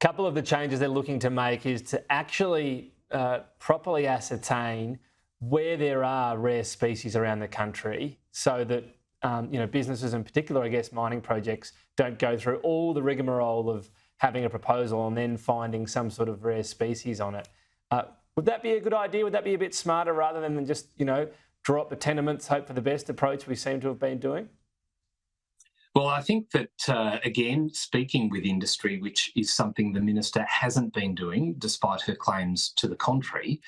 couple of the changes they're looking to make is to actually properly ascertain where there are rare species around the country so that businesses, in particular, I guess, mining projects, don't go through all the rigmarole of having a proposal and then finding some sort of rare species on it. Would that be a good idea? Would that be a bit smarter rather than just, draw up the tenements, hope for the best approach we seem to have been doing? Well, I think that, again, speaking with industry, which is something the Minister hasn't been doing, despite her claims to the contrary,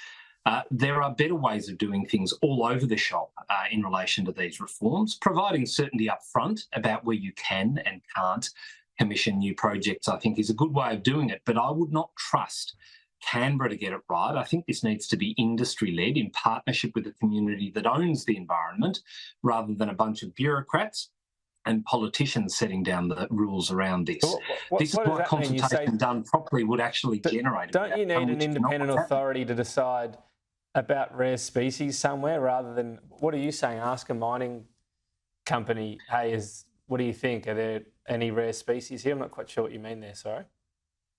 there are better ways of doing things all over the shop in relation to these reforms. Providing certainty up front about where you can and can't commission new projects, I think, is a good way of doing it. But I would not trust Canberra to get it right. I think this needs to be industry-led in partnership with the community that owns the environment, rather than a bunch of bureaucrats and politicians setting down the rules around this. This is why consultation done properly would actually generate. Don't you need an independent authority to decide about rare species somewhere, rather than, what are you saying? Ask a mining company, hey, what do you think? Are there any rare species here? I'm not quite sure what you mean there, sorry.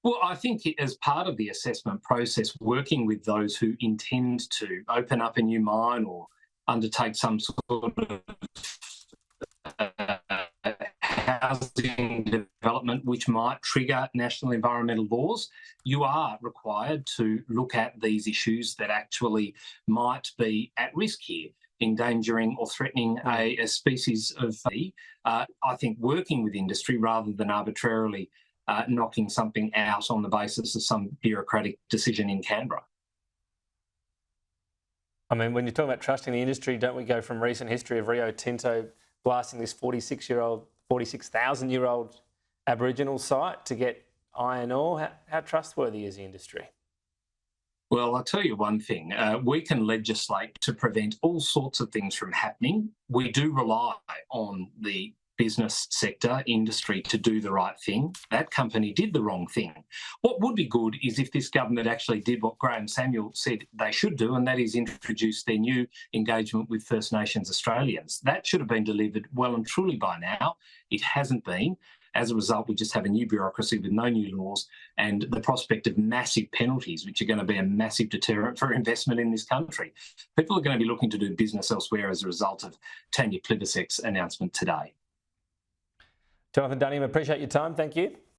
Well, I think as part of the assessment process, working with those who intend to open up a new mine or undertake some sort of housing development which might trigger national environmental laws, you are required to look at these issues that actually might be at risk here, endangering or threatening a species of. I think working with industry rather than arbitrarily knocking something out on the basis of some bureaucratic decision in Canberra. I mean, when you're talking about trusting the industry, don't we go from recent history of Rio Tinto blasting this 46,000-year-old Aboriginal site to get iron ore? How trustworthy is the industry? Well, I'll tell you one thing. We can legislate to prevent all sorts of things from happening. We do rely on the business sector, industry, to do the right thing. That company did the wrong thing. What would be good is if this government actually did what Graham Samuel said they should do, and that is introduce their new engagement with First Nations Australians. That should have been delivered well and truly by now. It hasn't been. As a result, we just have a new bureaucracy with no new laws and the prospect of massive penalties, which are going to be a massive deterrent for investment in this country. People are going to be looking to do business elsewhere as a result of Tanya Plibersek's announcement today. Jonathon Duniam, appreciate your time. Thank you.